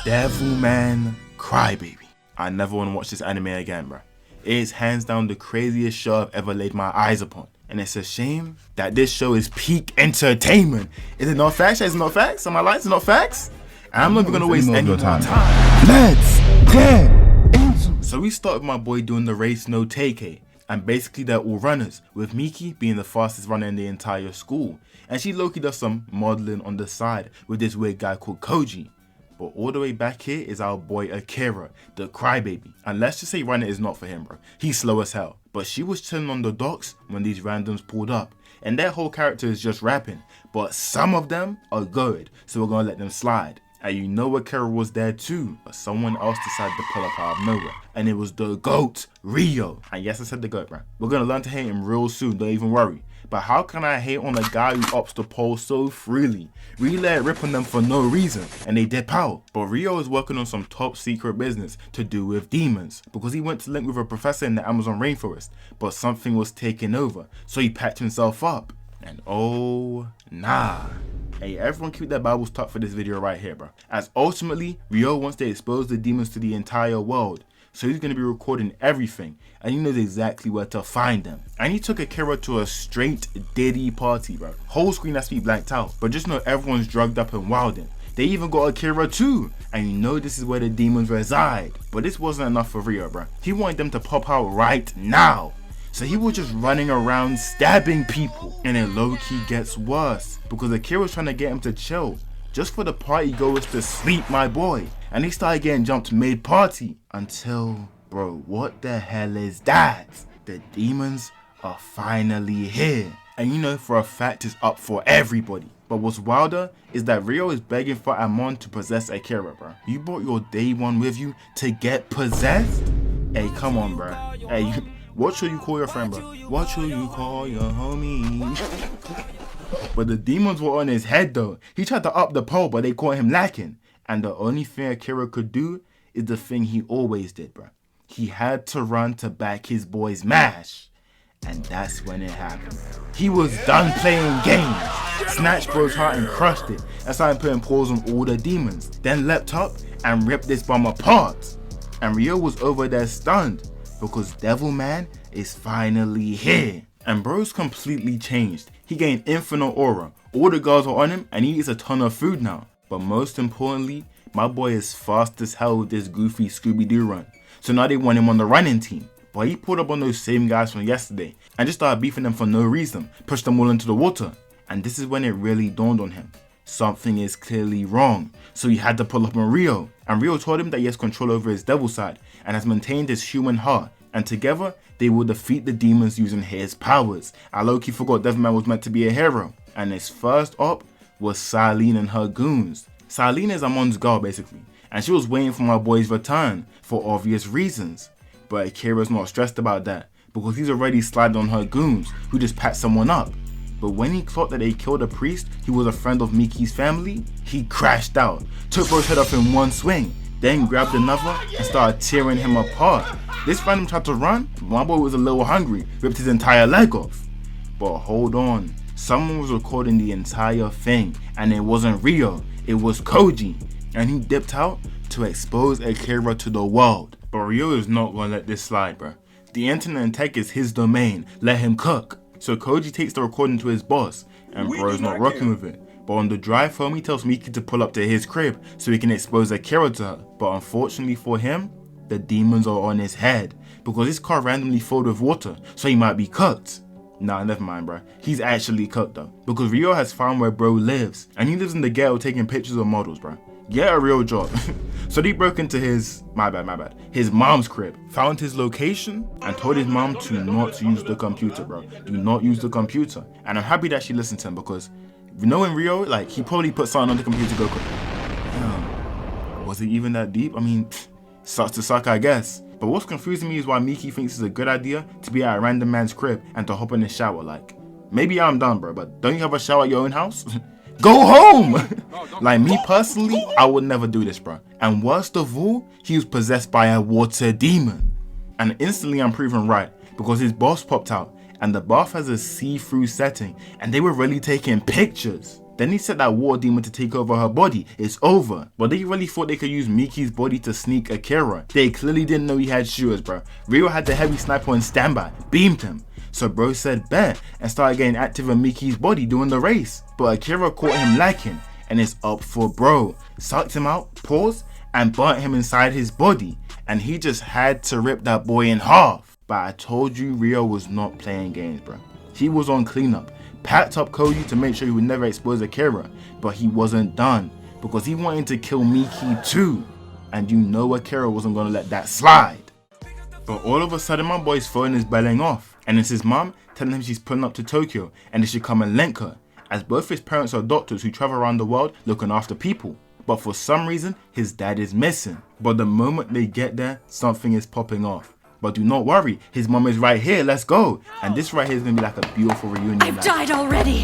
Devilman Crybaby. I never want to watch this anime again, bro. It is hands down the craziest show I've ever laid my eyes upon. And it's a shame that this show is peak entertainment. Is it not facts? Is it not facts? Am I lying? Is it not facts? And I'm not even going to waste any more time. Let's get into it. So we start with my boy doing the race no take. And basically they're all runners, with Miki being the fastest runner in the entire school. And she low-key does some modeling on the side with this weird guy called Koji. But all the way back here is our boy Akira, the crybaby. And let's just say running is not for him, bro. He's slow as hell. But she was chilling on the docks when these randoms pulled up. And their whole character is just rapping. But some of them are good, so we're gonna let them slide. And you know Akira was there too, but someone else decided to pull up out of nowhere. And it was the GOAT, Ryo. And yes, I said the GOAT, bro. We're gonna learn to hate him real soon, don't even worry. But how can I hate on a guy who ups the pole so freely? Really let it rip on them for no reason, and they dip out. But Ryo is working on some top secret business to do with demons, because he went to link with a professor in the Amazon rainforest, but something was taking over, so he patched himself up. And oh, nah. Hey, everyone keep their Bibles tucked for this video right here, bro. As ultimately, Ryo wants to expose the demons to the entire world. So he's going to be recording everything, and he knows exactly where to find them. And he took Akira to a straight Diddy party, bro. Whole screen has to be blacked out, but just know everyone's drugged up and wilding. They even got Akira too, and you know this is where the demons reside. But this wasn't enough for Ryo, bro. He wanted them to pop out right now. So he was just running around stabbing people, and it low-key gets worse, because Akira was trying to get him to chill, just for the party goers to sleep, my boy. And he started getting jumped mid-party, until, bro, what the hell is that? The demons are finally here. And you know for a fact it's up for everybody. But what's wilder is that Ryo is begging for Amon to possess Akira, bro. You brought your day one with you to get possessed? Hey, come on, bro. Hey, what should you call your friend, bro? What should you call your homie? But the demons were on his head though. He tried to up the pole, but they caught him lacking. And the only thing Akira could do is the thing he always did, bro. He had to run to back his boy's mash. And that's when it happened. He was done playing games. Snatched bro's heart and crushed it, and started putting paws on all the demons. Then leapt up and ripped this bum apart. And Ryo was over there stunned, because Devilman is finally here. And bro's completely changed. He gained infinite aura. All the guards are on him, and he eats a ton of food now. But most importantly, my boy is fast as hell with this goofy Scooby-Doo run. So now they want him on the running team. But he pulled up on those same guys from yesterday and just started beefing them for no reason, pushed them all into the water. And this is when it really dawned on him. Something is clearly wrong. So he had to pull up on Ryo. And Ryo told him that he has control over his devil side and has maintained his human heart. And together, they will defeat the demons using his powers. I low-key forgot Devilman was meant to be a hero. And his first op was Silene and her goons. Silene is Amon's girl basically, and she was waiting for my boy's return for obvious reasons. But Akira's not stressed about that, because he's already sliding on her goons, who just patched someone up. But when he thought that they killed a priest who was a friend of Miki's family, he crashed out, took bro's head off in one swing, then grabbed another and started tearing him apart. This random tried to run, but my boy was a little hungry, ripped his entire leg off. But hold on. Someone was recording the entire thing, and it wasn't Ryo, it was Koji, and he dipped out to expose Akira to the world. But Ryo is not gonna let this slide, bro. The internet and tech is his domain, let him cook. So Koji takes the recording to his boss, and bro's not rocking with it. But on the drive home, he tells Miki to pull up to his crib so he can expose Akira to her. But unfortunately for him, the demons are on his head, because his car randomly filled with water, so he might be cooked. Nah, never mind, bro. He's actually cooked though, because Ryo has found where bro lives, and he lives in the ghetto taking pictures of models, bro. Get a real job. So they broke into his, my bad, his mom's crib, found his location, and told his mom to not use the computer, bro. Do not use the computer. And I'm happy that she listened to him, because knowing Ryo, like, he probably put something on the computer to go quick. Was it even that deep? I mean, sucks to suck, I guess. But what's confusing me is why Miki thinks it's a good idea to be at a random man's crib and to hop in the shower. Like, maybe I'm done, bro, but don't you have a shower at your own house? Go home! Like me personally, I would never do this, bro. And worst of all, he was possessed by a water demon. And instantly I'm proven right, because his boss popped out, and the bath has a see-through setting, and they were really taking pictures. Then he set that water demon to take over her body. It's over. But they really thought they could use Miki's body to sneak Akira. They clearly didn't know he had shooters, bro. Ryo had the heavy sniper on standby, beamed him. So bro said bet and started getting active in Miki's body doing the race. But Akira caught him lacking and it's up for bro. Sucked him out, paused, and burnt him inside his body. And he just had to rip that boy in half. But I told you Ryo was not playing games, bro. He was on cleanup. Packed up Koji to make sure he would never expose Akira, but he wasn't done because he wanted to kill Miki too, and you know Akira wasn't gonna let that slide. But all of a sudden my boy's phone is belling off, and it's his mom telling him she's pulling up to Tokyo and they should come and link her, as both his parents are doctors who travel around the world looking after people. But for some reason his dad is missing. But the moment they get there, something is popping off. But do not worry, his mom is right here, let's go. And this right here is gonna be like a beautiful reunion. I've died already.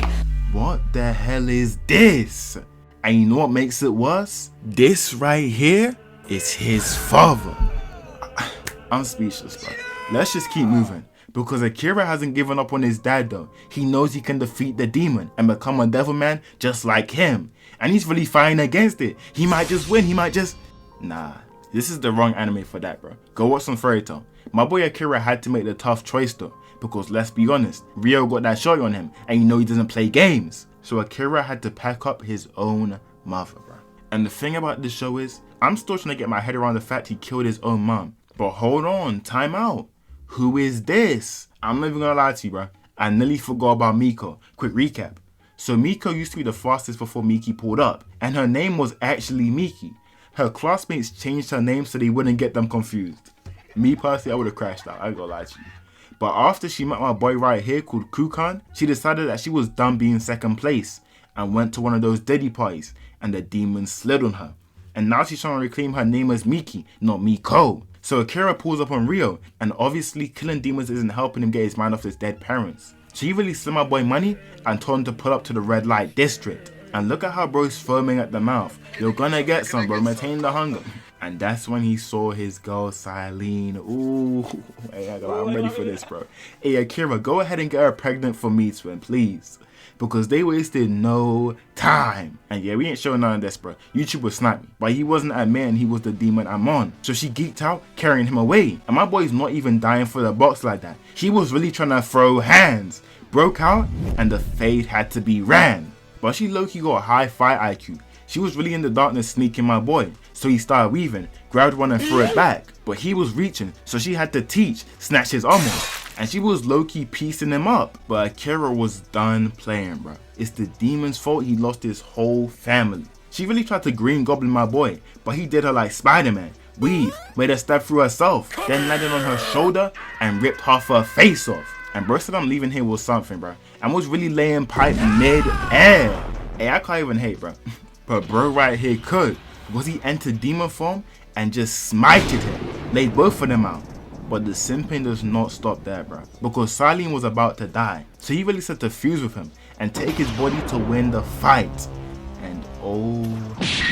What the hell is this? And you know what makes it worse? This right here is his father. I'm speechless, bro. Let's just keep moving. Because Akira hasn't given up on his dad though. He knows he can defeat the demon and become a Devilman just like him. And he's really fighting against it. He might just win, he might just... Nah, this is the wrong anime for that, bro. Go watch some Fairy Tail. My boy Akira had to make the tough choice though, because let's be honest, Ryo got that shot on him and you know he doesn't play games. So Akira had to pack up his own mother, bro. And the thing about this show is, I'm still trying to get my head around the fact he killed his own mom. But hold on, time out. Who is this? I'm not even gonna lie to you, bro. I nearly forgot about Miko. Quick recap. So Miko used to be the fastest before Miki pulled up, and her name was actually Miki. Her classmates changed her name so they wouldn't get them confused. Me personally, I would have crashed out, I ain't gonna lie to you. But after she met my boy right here called Kukan, she decided that she was done being second place and went to one of those Diddy parties and the demon slid on her. And now she's trying to reclaim her name as Miki, not Miko. So Akira pulls up on Ryo, and obviously killing demons isn't helping him get his mind off his dead parents. So he really slid my boy money and told him to pull up to the red light district. And look at how bro's foaming at the mouth. You're gonna get some, bro, maintain the hunger. And that's when he saw his girl Silene. Ooh, hey, I'm ready for this, bro. Hey Akira, go ahead and get her pregnant for me, twin, please. Because they wasted no time. And yeah, we ain't showing none of this, bro. YouTube was sniping. But he wasn't admitting he was the demon I'm on. So she geeked out, carrying him away. And my boy's not even dying for the box like that. He was really trying to throw hands. Broke out, and the fade had to be ran. But she low-key got a high fight IQ. She was really in the darkness sneaking my boy. So he started weaving, grabbed one and threw it back. But he was reaching, so she had to teach, snatch his arm off. And she was low-key piecing him up. But Akira was done playing, bro. It's the demon's fault he lost his whole family. She really tried to green goblin my boy, but he did her like Spider-Man. Weave, made her step through herself, then landed on her shoulder and ripped half her face off. And bro said I'm leaving here with something, bro. And was really laying pipe mid-air. Hey, I can't even hate, bro. But bro right here could, because he entered demon form and just smited him. Laid both of them out. But the simping does not stop there, bro. Because Silene was about to die. So he really set to fuse with him and take his body to win the fight. And oh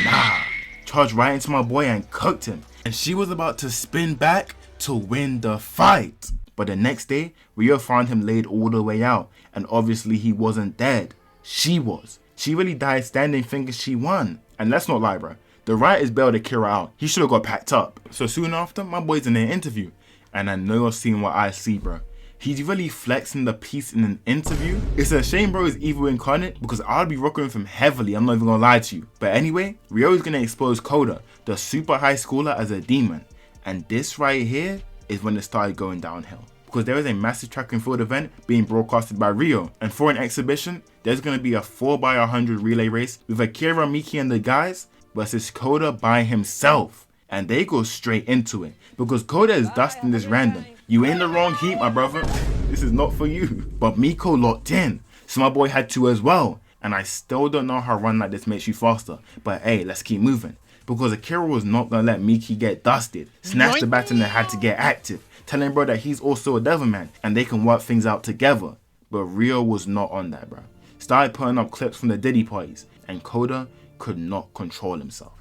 nah. Charged right into my boy and cooked him. And she was about to spin back to win the fight. But the next day, Ryo found him laid all the way out. And obviously he wasn't dead. She was. She really died standing thinking she won. And let's not lie, bro. The writers bailed Akira out. He should have got packed up. So soon after, my boy's in an interview. And I know you're seeing what I see, bro. He's really flexing the piece in an interview. It's a shame bro is evil incarnate because I'll be rocking with him heavily, I'm not even gonna lie to you. But anyway, Ryo is gonna expose Koda, the super high schooler, as a demon. And this right here is when it started going downhill. Because there is a massive track and field event being broadcasted by Ryo. And for an exhibition, there's gonna be a 4x100 relay race with Akira, Miki and the guys versus Koda by himself. And they go straight into it. Because Koda is dusting this random. You in the wrong heat, my brother. This is not for you. But Miko locked in. So my boy had to as well. And I still don't know how run like this makes you faster. But hey, let's keep moving. Because Akira was not going to let Miki get dusted. Snatched the baton and had to get active. Telling bro that he's also a Devilman. And they can work things out together. But Ryo was not on that, bro. Started putting up clips from the Diddy parties. And Koda could not control himself.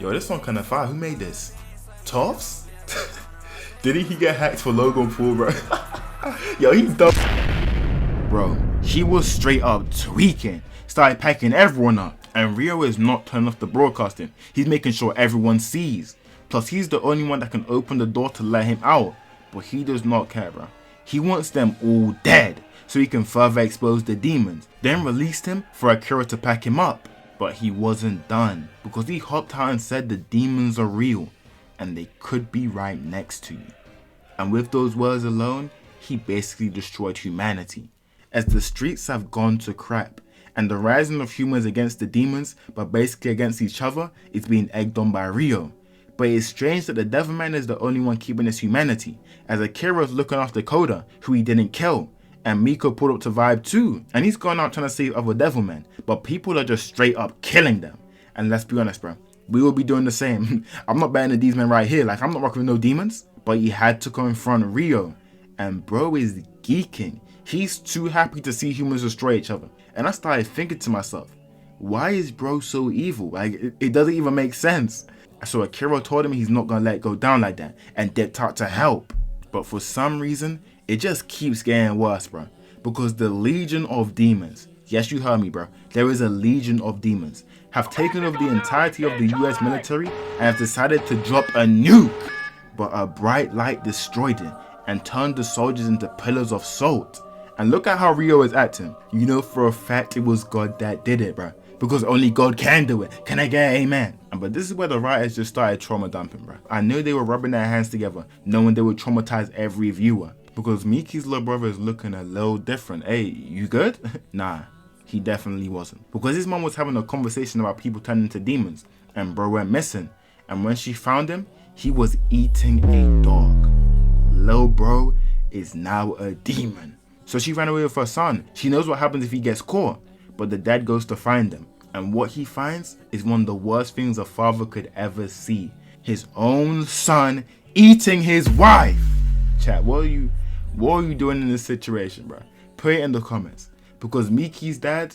Yo, this one kinda fire. Who made this? Toffs? Did he get hacked for Logan Paul, bro? Yo, he's dumb. Bro, he was straight up tweaking, started packing everyone up. And Ryo is not turning off the broadcasting, he's making sure everyone sees. Plus he's the only one that can open the door to let him out, but he does not care, bro. He wants them all dead, so he can further expose the demons, then released him for Akira to pack him up. But he wasn't done, because he hopped out and said the demons are real, and they could be right next to you. And with those words alone, he basically destroyed humanity, as the streets have gone to crap, and the rising of humans against the demons, but basically against each other, is being egged on by Ryo. But it's strange that the Devilman is the only one keeping his humanity, as Akira's looking after Koda, who he didn't kill, and Miko pulled up to vibe too, and he's gone out trying to save other Devilmen, but people are just straight up killing them. And let's be honest, bro, we will be doing the same. I'm not betting these men right here, like I'm not rocking with no demons, but he had to confront Ryo, and bro is geeking. He's too happy to see humans destroy each other. And I started thinking to myself, why is bro so evil? Like, it doesn't even make sense. So Akira told him he's not gonna let it go down like that, and dipped out to help. But for some reason, it just keeps getting worse, bro. Because the Legion of Demons, yes you heard me bro, there is a Legion of Demons, have taken over the entirety of the US military and have decided to drop a nuke. But a bright light destroyed it and turned the soldiers into pillars of salt. And look at how Ryo is acting. You know for a fact it was God that did it, bro. Because only God can do it. Can I get an amen? But this is where the writers just started trauma dumping, bro. I knew they were rubbing their hands together, knowing they would traumatize every viewer. Because Miki's little brother is looking a little different. Hey, you good? Nah, he definitely wasn't. Because his mom was having a conversation about people turning into demons, and bro went missing. And when she found him, he was eating a dog. Lil bro is now a demon. So she ran away with her son. She knows what happens if he gets caught. But the dad goes to find him. And what he finds is one of the worst things a father could ever see. His own son eating his wife. Chat, what are you doing in this situation, bro? Put it in the comments. Because Miki's dad,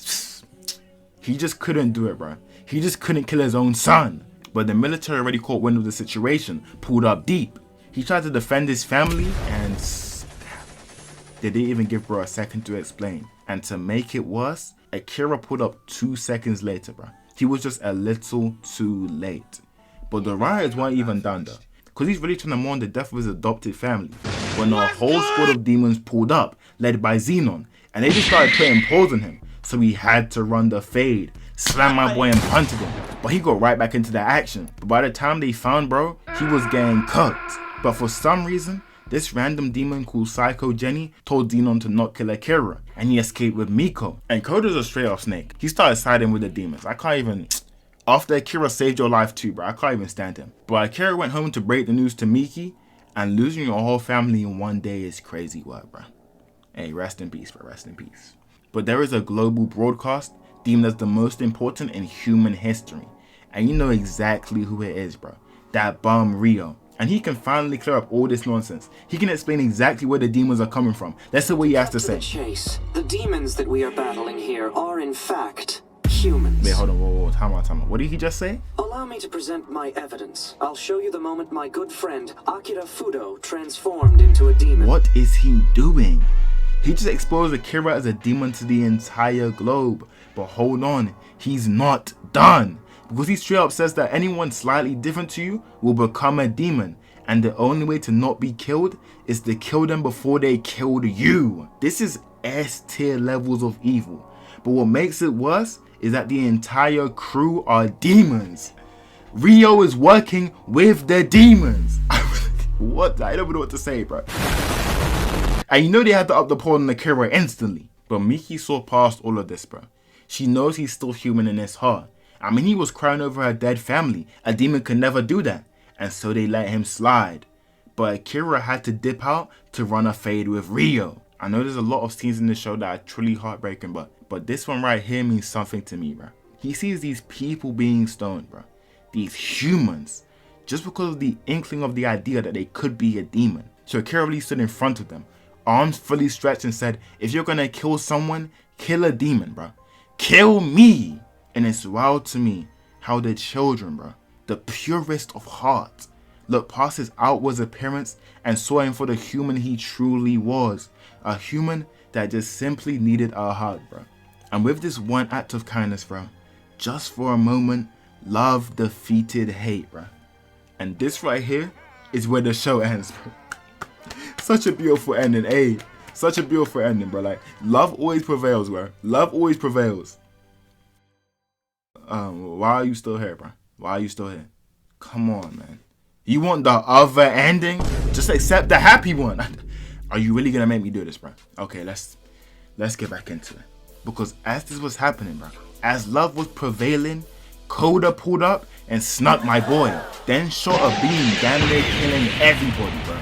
he just couldn't do it, bro. He just couldn't kill his own son. But the military already caught wind of the situation, pulled up deep. He tried to defend his family and they didn't even give bro a second to explain. And to make it worse, Akira pulled up 2 seconds later, bro. He was just a little too late. But the riots weren't even done though, because he's really trying to mourn the death of his adopted family. When a whole squad of demons pulled up, led by Xenon, and they just started putting paws on him. So he had to run the fade, slam my boy and punted him. But he got right back into the action. But by the time they found bro, he was getting cooked. But for some reason, this random demon called Psycho Jenny told Xenon to not kill Akira, and he escaped with Miko. And Koda's a straight off snake. He started siding with the demons. I can't even... After Akira saved your life too, bro, I can't even stand him. But Akira went home to break the news to Miki, and losing your whole family in one day is crazy work, bro. Hey, rest in peace, bro, rest in peace. But there is a global broadcast deemed as the most important in human history. And you know exactly who it is, bro. That bum Ryo. And he can finally clear up all this nonsense. He can explain exactly where the demons are coming from. Let's see what he has to say. Chase. The demons that we are battling here are in fact humans. Wait, hold on, whoa, time out. What did he just say? Allow me to present my evidence. I'll show you the moment my good friend Akira Fudo transformed into a demon. What is he doing? He just exposed Akira as a demon to the entire globe. But hold on, he's not done. Because he straight up says that anyone slightly different to you will become a demon. And the only way to not be killed is to kill them before they killed you. This is S tier levels of evil. But what makes it worse is that the entire crew are demons. Ryo is working with the demons. What? I don't know what to say, bro. And you know they had to up the pawn on Akira instantly. But Miki saw past all of this, bro. She knows he's still human in his heart. I mean, he was crying over her dead family. A demon could never do that. And so they let him slide. But Akira had to dip out to run a fade with Ryo. I know there's a lot of scenes in the show that are truly heartbreaking, but this one right here means something to me, bro. He sees these people being stoned, bro. These humans. Just because of the inkling of the idea that they could be a demon. So Akira really stood in front of them, arms fully stretched, and said, if you're gonna kill someone, kill a demon, bro. Kill me. And it's wild to me how the children, bro, the purest of heart, looked past his outward appearance and saw him for the human he truly was. A human that just simply needed a hug, bro. And with this one act of kindness, bro, just for a moment, love defeated hate, bro. And this right here is where the show ends, bro. Such a beautiful ending, eh? Such a beautiful ending, bro. Like, love always prevails, bro. Love always prevails. Why are you still here, bro? Why are you still here? Come on, man. You want the other ending? Just accept the happy one. Are you really gonna make me do this, bro? Okay, let's get back into it. Because as this was happening, bro, as love was prevailing, Koda pulled up and snuck my boy. Then shot a beam, damn near killing everybody, bro.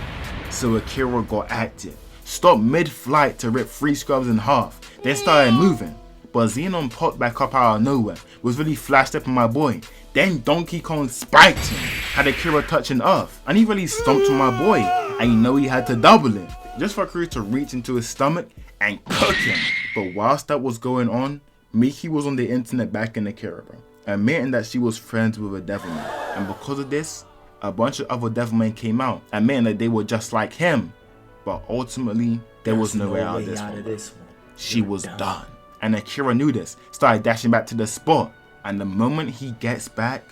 So Akira got active. Stopped mid-flight to rip 3 scrubs in half. Then started moving. But Xenon popped back up out of nowhere. Was really flashed up on my boy. Then Donkey Kong spiked him. Had Akira touching earth. And he really stomped on my boy. And you know he had to double it. Just for Akira to reach into his stomach and cook him. But whilst that was going on, Miki was on the internet backing Akira, bro. Admitting that she was friends with a Devilman. And because of this, a bunch of other Devilmen came out. Admitting that they were just like him. But ultimately, there was no way out of this one. She was done. And Akira knew this, started dashing back to the spot. And the moment he gets back,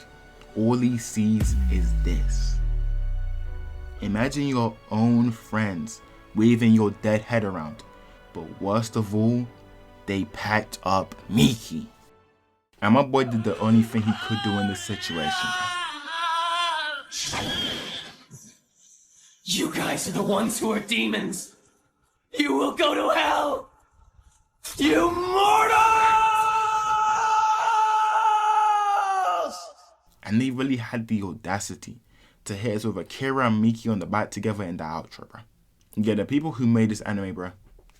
all he sees is this. Imagine your own friends waving your dead head around. But worst of all, they packed up Miki. And my boy did the only thing he could do in this situation. You guys are the ones who are demons. You will go to hell. You mortals! And they really had the audacity to hit us with Akira and Miki on the back together in the outro, bro. Yeah, the people who made this anime, bro,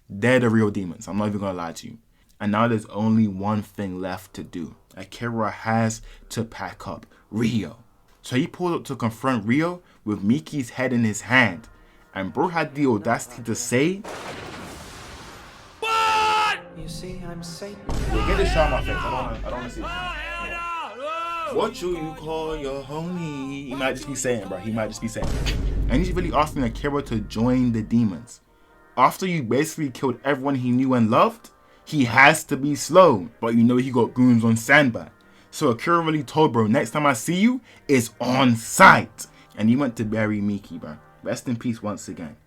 they're the real demons. I'm not even gonna lie to you. And now there's only one thing left to do. Akira has to pack up Ryo. So he pulled up to confront Ryo with Miki's head in his hand. And bro had the audacity to say, What? You see, I'm Satan. yeah, get this shot on my face. I don't want to see this. What you call your homie? He might just be saying, bro. He might just be saying. And he's really asking Akira to join the demons. After you basically killed everyone he knew and loved, he has to be slow. But you know he got goons on standby. So Akira really told bro, next time I see you, it's on sight. And he went to bury Miki, bro. Rest in peace once again.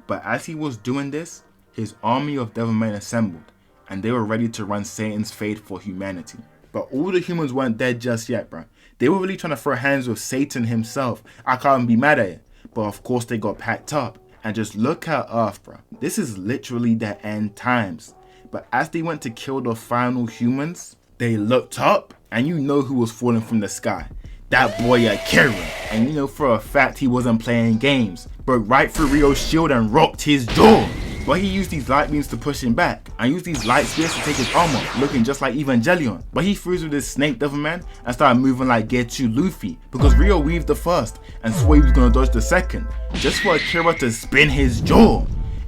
But as he was doing this, his army of Devilmen assembled. And they were ready to run Satan's fate for humanity. But all the humans weren't dead just yet, bro. They were really trying to throw hands with Satan himself. I can't be mad at it. But of course they got packed up. And just look at Earth, bro. This is literally the end times. But as they went to kill the final humans, they looked up and you know who was falling from the sky. That boy Akira. And you know for a fact he wasn't playing games. But right through Ryo's shield and rocked his jaw. But he used these light beams to push him back. And used these light spears to take his armor, looking just like Evangelion. But he freezed with his snake Devilman and started moving like Gear 2 Luffy. Because Ryo weaved the first and swore he was gonna dodge the second. Just for Akira to spin his jaw.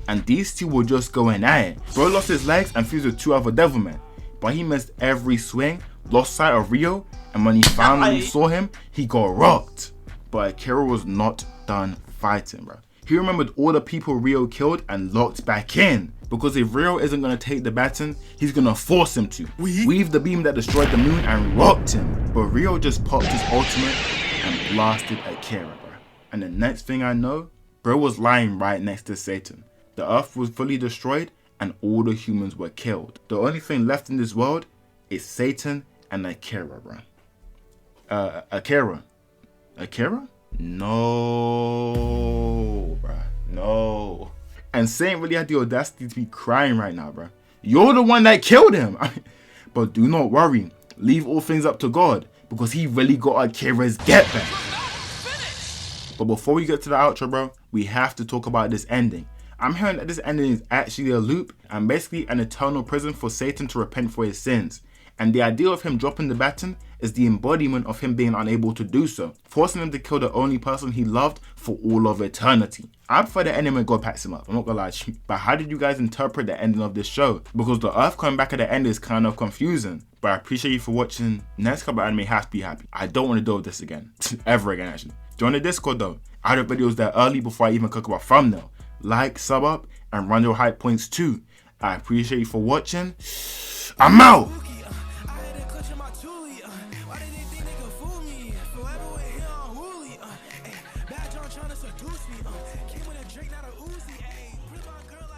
And these two were just going at it. Bro lost his legs and fused with 2 other Devilmen. But he missed every swing, lost sight of Ryo, and when he finally saw him, he got rocked. But Akira was not done fighting, bro. He remembered all the people Ryo killed and locked back in. Because if Ryo isn't going to take the baton, he's going to force him to. Weave the beam that destroyed the moon and rocked him. But Ryo just popped his ultimate and blasted Akira, bro. And the next thing I know, bro was lying right next to Satan. The earth was fully destroyed and all the humans were killed. The only thing left in this world is Satan and Akira, bro. Akira? No, bruh. No. And Saint really had the audacity to be crying right now, bruh. You're the one that killed him. But do not worry. Leave all things up to God. Because he really got Akira's get back. But before we get to the outro, bro, we have to talk about this ending. I'm hearing that this ending is actually a loop and basically an eternal prison for Satan to repent for his sins. And the idea of him dropping the baton is the embodiment of him being unable to do so, forcing him to kill the only person he loved for all of eternity. I prefer the ending when God packs him up, I'm not gonna lie to you. But how did you guys interpret the ending of this show? Because the earth coming back at the end is kind of confusing. But I appreciate you for watching. Next couple of anime has to be happy. I don't want to deal with this again. Ever again, actually. Join the Discord though. I do videos there early before I even cook up a thumbnail. Like, sub up, and run your hype points too. I appreciate you for watching. I'm out. Trying to seduce me, came with a drink, not a Uzi, ayy. Put my girl